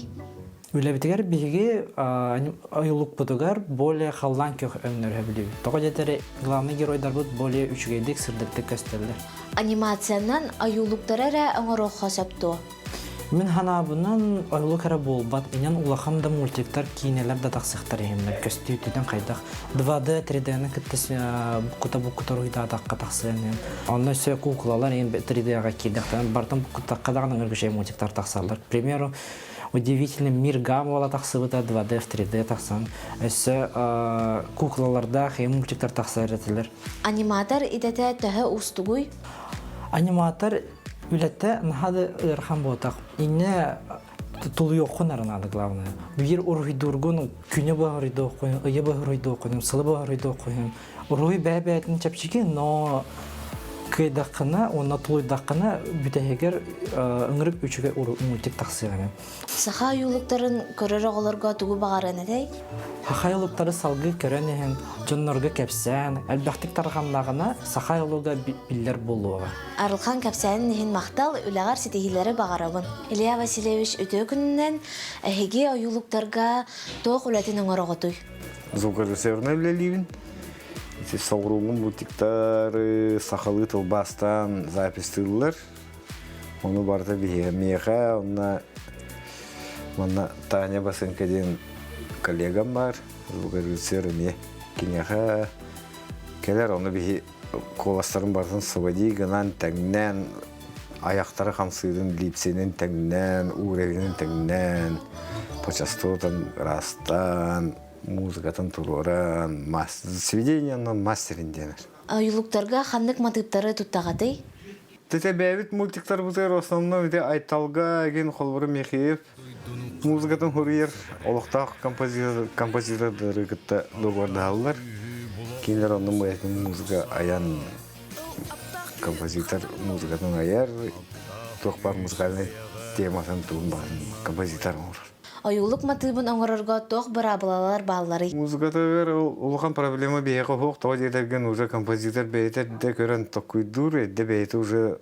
Speaker 20: Үләбетігер бігеге ойылық бұдығар более қалдан көк өңнөрі білеу. Тоға жетері главный геройдар бұд более үшігейдік сырдықты көстелі.
Speaker 19: Анимациянан ойылықтары оңыры қосапты.
Speaker 20: Мен ханабынан ойлық әрі болбат, инен улахан да мультиктар кейнелер да тақсықтар емлер, көсті үтіден қайдақ. 2D, 3D-ні күттіс бұққыта рұйда таққа тақсығын. Онны сөй куклалар 3D-ға кейдіқтен, бартын бұққытаққа дағының үргішей мультиктар тақсалар. К примеру, удивительный мир гаммала тақсығыда 2D, 3D тақсан. Өсі куклаларда хей мультиктар тақсар етілер.
Speaker 19: Аниматор идеті төхі ұстығой?
Speaker 20: Аниматор Үлетте нахады ырхан ботақ. Инне тулы yoqun арнады главное. Бир ургидургун күне багырыды окуйын, ыя багырыды окуйын, сылы багырыды окуйын. Уруй бәбәтин чапчики, но кайдақына, онна тулы дақына бүтәһегер ыңырып үчіге мультик тақсыған.
Speaker 19: Саха юлуктарын көрөр оғыларға тугу бағарын әдей?
Speaker 20: Саха юлуктары салғы көрен ехен, жоннорға кәпсән, әлбәқтік тарғандағына саха юлуға биллер болуға.
Speaker 19: Арылхан кәпсәнін ехен мақтал үләғар сетегілері бағарабын. Илья Васильевич өтө күнінен әхеге юлуктарға тоқ үләтін оңырағытуй.
Speaker 21: Звукорежиссерный Ливин. Сауругун бутиктары сахалы тылбастан запистылар. Оны барда меха, онна Таня Басынкаден коллегам бар, звукорежиссерыме кинеха. Келер оны бихи коластарын бартын сывади гынан тәңнен, аяқтары қамсыдың липсенен тәңнен, уревенен тәңнен, почастотан растан, музыкатын туроран, сведениянын мастерин денер.
Speaker 19: Юлуктарға қандық матыптары тұттағадай?
Speaker 21: Тете бәбіт мультиктар бұзыр, основном айталға еген қолбыры мекейіп, музыкатын хұрыер, олықтақ композитордары күтті доғырды алылар. Кейінлер оның бұятын музыка аян композитор музыкатын аяр, тоқпар музыкальный темасын туын бағын композитор ұғыр.
Speaker 19: Ойулук матыбын оңорорго тоқ бұрабылалар баллары.
Speaker 21: Музыкатагар улахан проблема бейеқі хоқ, тоға дейдерген уже композитор бейтер де көрін тоқуйдур, әдде бейті уже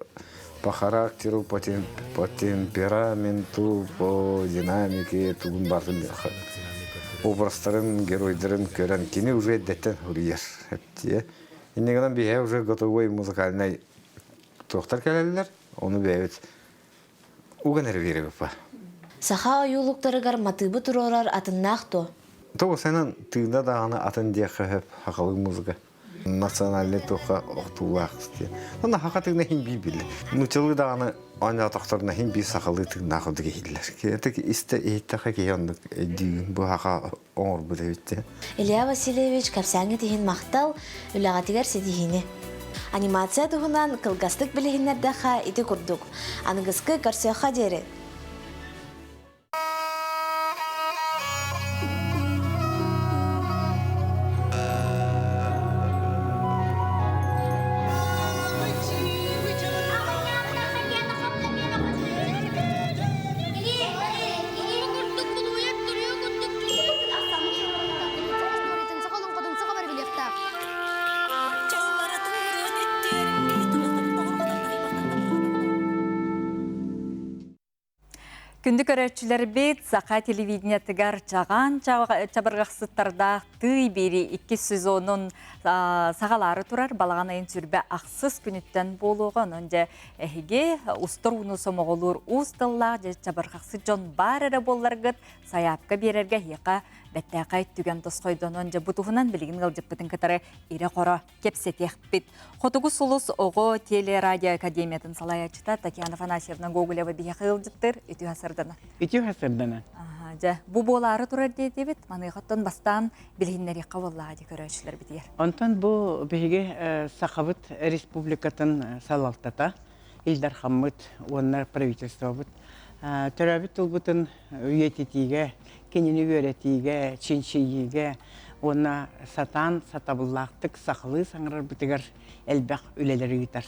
Speaker 21: по характеру, по темпераменту, по динамике, туғын бардың образтарын, геройдарын көрін кені уже әддеттен ұрияр. Иннегенен бейе уже готовой музыкальный тоқтар кәлелер, оны бейбет уған әрвері бепа.
Speaker 19: Саха ойулуктарыгар матыбы турорар атыннақты.
Speaker 21: Тоғы сенен тыйда дағаны атын деқі хақалы музыка. Национальный тоқа оқтулақ істе. Онда хақа тыйна хин бей білі. Нучылы дағаны аня тоқтарына хин бей сақалы тыйна қылды кейлер. Кетік істі ейттіға кейондық дүйін бұл хақа оңыр бұды өтті.
Speaker 19: Илья Васильевич кәпсәңі тейін мақтал, үлағатығар седихіне. Анимация тұғынан кылгастық білігінердіға еті күрдік. Анығызқы қарсыяқа дері.
Speaker 1: Күнді көрәтшілер бет сақа телевидениятығар чаған чабырғақсыттарда тый бері 2 сезонын сағалары тұрар балаған айын сүрбе ақсыз күніттен болуған. Önce әхіге ұстыр ұны сомоғылыр ұстылла чабырғақсы жон бар әрі боларғыт саяпқа берерге еқа бәттәқай түген тосқойдан önce бұтығынан білігін ғылжып бұтын кітары ире қора кепсетек бет. Хотугу сұлыс оғы телерадио академиятын салаячыта Татьяна Фанасьевна Гоголева бейеқі ғылжыттыр үті ғасырдана.
Speaker 3: Үті ғасырдана.
Speaker 1: Бұ болары тұрар дейді бет, манығыттан бастан білгінлері қавыллағы көрәшілер бітер.
Speaker 3: Онтан бұл бейге Сақабыт республикатын салалтата, Илдар Хаммыт, онлар правительство бұт. Төрәбіт ұлбытын үйететіге, кенені өретіге, ченшейге, ona satan, satabıllaqtık, saqlı sanırar bitigar elbaq üleleri gitar.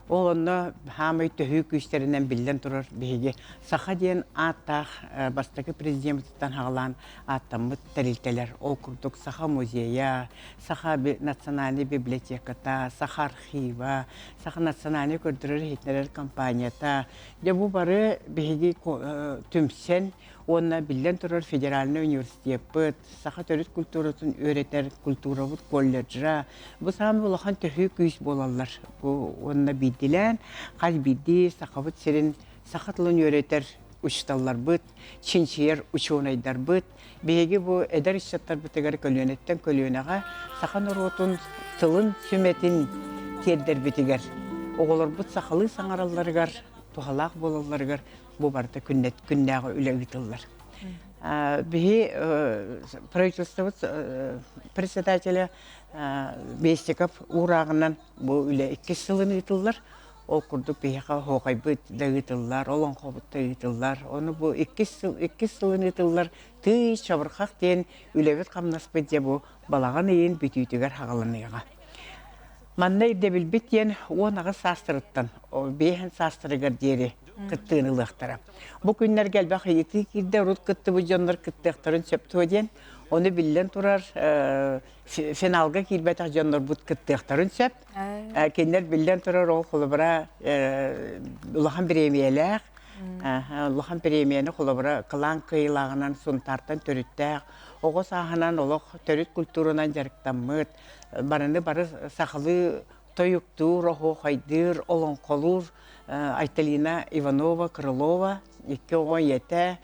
Speaker 3: Onda hamay töhü güçlerinden bilden durur bihigi. Saqa diyen attaq bastaki prezidenttan hağlan attamıt terilteler. Ol kurduk Saqa muzeya, Saqa nasyonali bibliotekata, Saqa arxiva, Saqa nasyonali kördürür hitneler kampaniyata. De bu barı bihigi tümsen ona bilden durur federalni üniversitepet, Saqa törüt kulturatın öğreter kulturavut kollejra. Bu sami olağan töhü güç bolallar. Bu ona bildilen, qaz bildi, Saqabıt serin Saqatlın öğreter uçtallar bıt, çinçiyer uçuğunaydar bıt. Bihegi bu eder işçatlar bıtıgar kölünetten kölüneğe Saqa norotun tılın sümetin terder bitigar. Oğular bıt Saqalı sanarallargar, tuhalaq bolallargar bu barda künnäge üle gitıllar. Bihi правительство председателя Бестиков урагынан bu üle 2 yılını gitıllar. O kurduk bihi hoqaybıt da gitıllar, olan qobut da gitıllar. Onu bu 2 yılını gitıllar. Tı çabırqaq den ülebet qamnaspet diye bu balağan eyin bütütüger haqalanıga. Manday debil bityen onağı sastırıttan. O behen sastırıgar deri kıttığınılıqtara. Bu günler gelbaq yeti kirde rut kıttı bu canlar kıttığıqtарын söptü öden. Onu billen turar finalga kirbetak canlar bu kıttığıqtарын söp. Kenler billen turar ol kulubara ulağan premiyeler. Ulağan premiyeni kulubara kılan kıyılağından suntartan törüttəq. Oğuz sahanan olaq törüt kulturunan jarıqtanmıd. Barını barı saqalı toyuktur, oğu qaydır, olan qolur. Айталина Иванова, Крылова, 2-17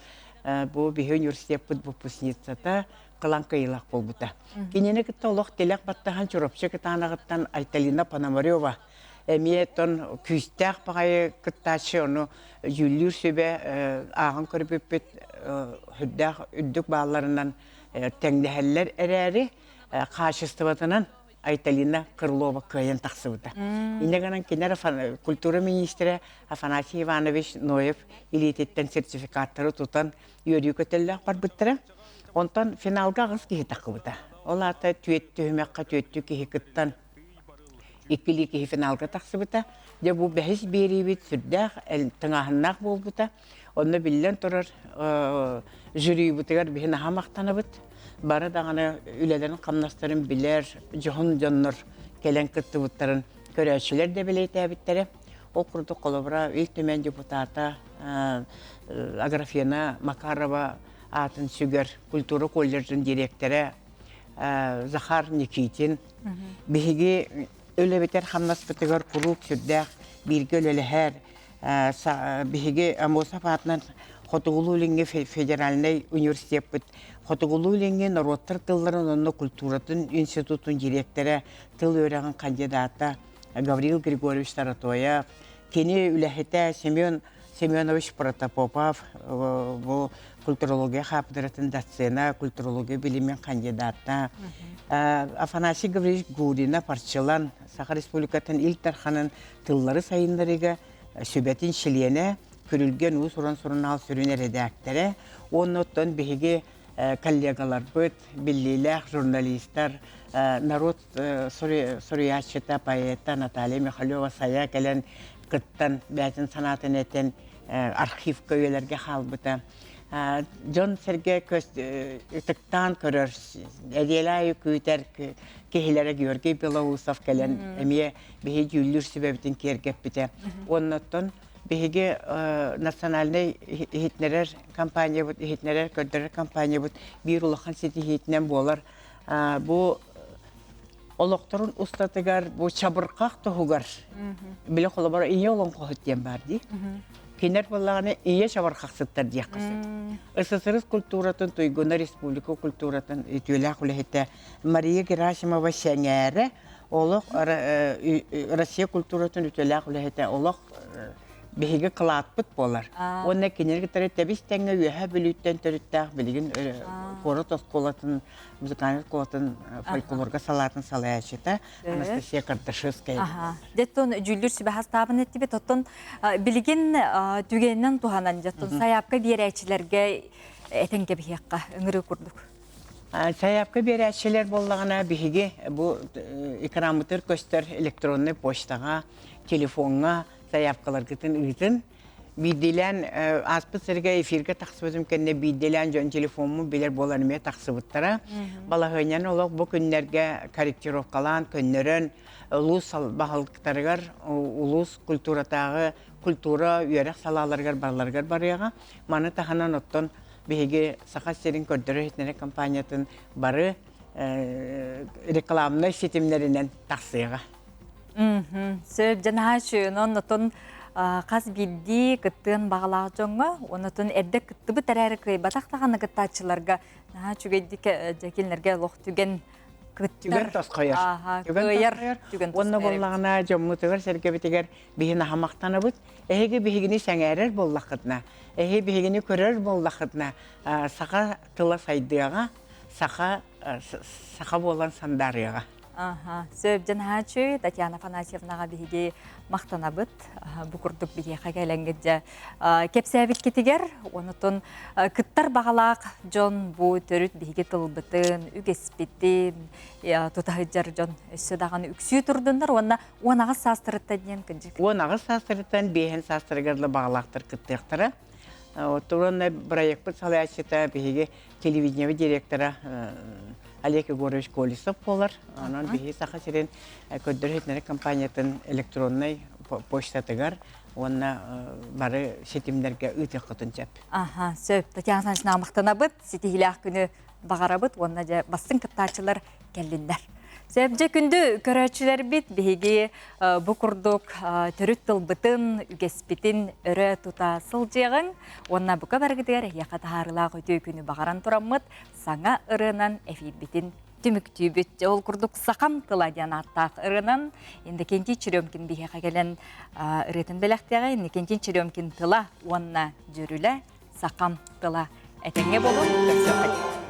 Speaker 3: bu bihi üniversitet выпускницата Кыланка илақ болбута. Кинене кытта олох телек баттахан чурапчы кытанагыттан Айталина Пономарева. Эмиетон күстәк багай кыттачы onu юллүр сөбе агын көрбөппет хүддәк үддүк бааларынан теңдәһәлләр әрәри кашыстыбатынан Айталина Крылова кайын тақсыбыда. Инегенен кинер культура министрі Афанасий Иванович Ноев илететтен сертификаттары тутан үйрі көтелләк бар бұттыры. Онтан финалға ғыз кейі тақыбыда. Ол ата түйетті хүмәққа түйетті кейі кыттан икпілі кейі финалға тақсыбыда. Де бұл бәхіс бері бет сүрдәқ, тыңағыннақ болбыда. Онны билен турар жюри бутыгар бихин хамактанабыт. Бары даганы үлелерин камнастарын билер, жохун жоннор келен кыттыбыттарын көрәчилер де билетебиттере. Ол курду колобра ил төмен депутата Аграфена Макарова атын сүгер культура колледжин директоры Захар Никитин. Биһиги өлебетер хамнас бытыгар куруп сүрдәк бирге өлеләһәр биһиги Амосов атынан Хотугулулинге федеральный университет бит. Хотугулулинге народтар тылларын онны культуратын институтун директоры тыл өрәгән кандидата Гаврил Григорьевич Таратоя, кене үләһетә Семенович Протопопов, бу культурология кафедратын доцена, культурология билимен кандидата. Афанасий Гаврилович Гурина парчалан Саха Республикатын илтарханын тыллары сайындарыга сөбәтин шилене көрүлген у суран-суран сүрүнө редакторы, оннотон биһиги коллегалар быт, биллилер, журналисттар, народ сурьячыта поэта Наталья Михайлова сая келен кыттан бәтин санатын этен архив көйлерге халбыта. Джон Сергей тыктан көрөр, эделай күйтер кехилere Георгий Белоусов келен эмие биһи жүллүр себебитин кергеп бите. Оннотон биһиги национальный хитнерер компания бут, хитнерер көддер компания бут, бир улахан сети хитнен болар. Бу олокторун устатыгар бу чабыркак тогугар. Биле колобара ие олон кохтен барди. Кинер боллаганы ие чабыркаксыттар дияқсы. СССР культуратын Туйгуна республика культуратын итүлә хулехте Мария Герасимова шәңәре олок Россия культуратын итүлә хулехте олок биһиге кылатпыт болар. Онна кинерге тәрәттә бистәңгә үһә билүттән төрөттәк билген коротос колатын, музыкаль колатын фольклорга салатын салаячыта Анастасия Карташевская.
Speaker 1: Деттон жүллүр сибе хастабын этти бит оттон билген түгеннән туханан жаттон саяпка берәчиләргә этенге бихякка ыңыры курдук.
Speaker 3: Саяпка берәчиләр боллагына биһиге бу экранмытыр көстөр электронный почтага, телефонга заявкалар гытын ыйтын бидилен аспы сырга эфирге таксыбызым кенне бидилен жон телефонму билер боларыме таксыбыттара балагынян олок бу күннәргә корректировкалан көннөрөн улус баһалыктарыгар улус культуратагы культура үерек салаларгар барларгар барыга маны таханан оттон биһиге Саха серин көрдөрө хитнере компаниятын бары рекламный сетимнеринен таксыга.
Speaker 1: Сөп жанашын оннотон қаз билди кыттын бағалағы жоңға, оннотон әрді кытты бұт әрәрі күй батақтағаны кыттачыларға чүгейдік жәкелерге лоқ түген
Speaker 3: Түген тас қойар. Онна боллағына жоммутығыр сәргебетігер бейіні хамақтаны бұд. Әйгі бейгіні сәңәрер боллақытына, әйгі бейгіні көрер боллақытына сақа тыла сайдыға, сақа болан сандарыға.
Speaker 1: Сөп жанашын Татьяна Афанасьевнаға бейге мақтанабыт, бұқырдық бейге қағайленгеде кепсәбіт кетігер, онытын кыттар бағалақ жон бұ төріт бейге тылбытын, үгеспетін, тұтағыджар жон өссі дағаны үксүй тұрдындар, онағыз састырыттан кінжік?
Speaker 3: Онағыз састырыттан бейін састырығырлы бағалақтыр кыттықтары. Тұрынна проект бұд салайачыта бейге телевидение директора Олег Егорович Колесов болар. Анан бихи саха сирен көддөрһетнере компаниятын электронный почтатыгар, онна бары сетимдерге үтө кытын жап.
Speaker 1: Сөп Татьяна Санычна мактанабыт, сетихилах күнү багарабыт, онна же бастын кыттачылар келдиндер. Сөп же күндү көрөчүлөр бит биги бу курдук төрүт тылбытын, үгеспитин өрө тута сылжыгын, онна бука бергидер яката харылак өтө күнү багаран тураммыт, саңа ырынан эфирбитин түмүктүүбүт ол курдук сакам тыла диан аттак ырынан энди кенти чирөмкин биге кагелен ырытын белектеге энди кенти чирөмкин тыла онна жүрүлө сакам тыла этеңге болуп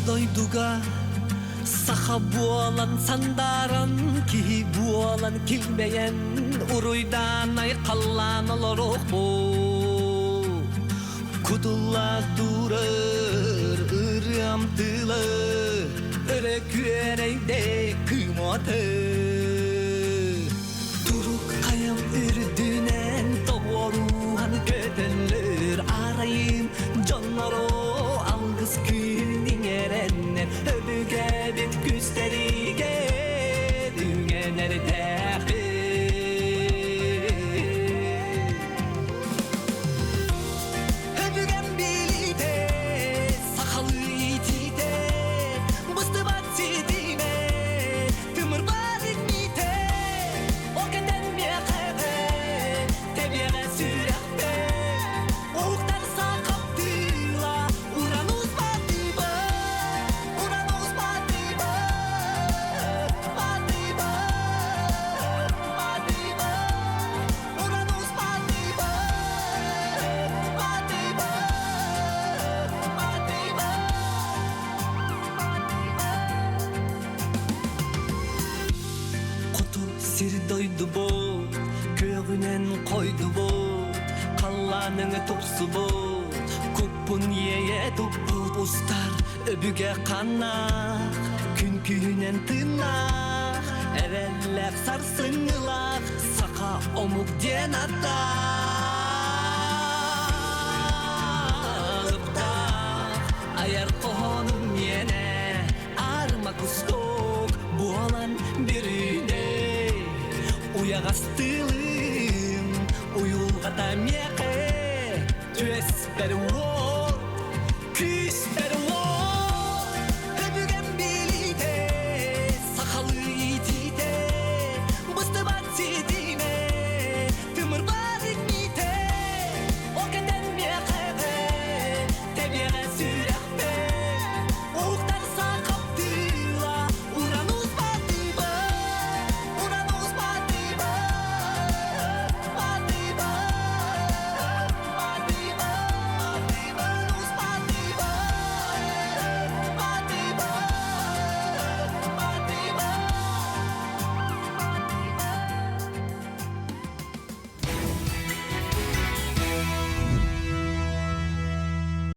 Speaker 4: Doyduga saha bualan sandaran ki bualan kilmeyen Uruydan ay kallanılırıq bu Kudulla durur ırıamtılı Öre küereyde kıymatı Duruk kayım ürdünen doğruhan kötülür Arayım canları algız külün erenler Öbüge bit güsterige Düngeleri teqi Doydu bu, köğünen koydu bu Kallanını topsu bu Kupun yeye toput ustar Öbüge kanak Künkünen tırnak Erellek sarsınılak Saka omuk den atak Ayar kohonum yene Arma kustok Bu alan birine Uyağastılım, uyulğata meqe, tües beri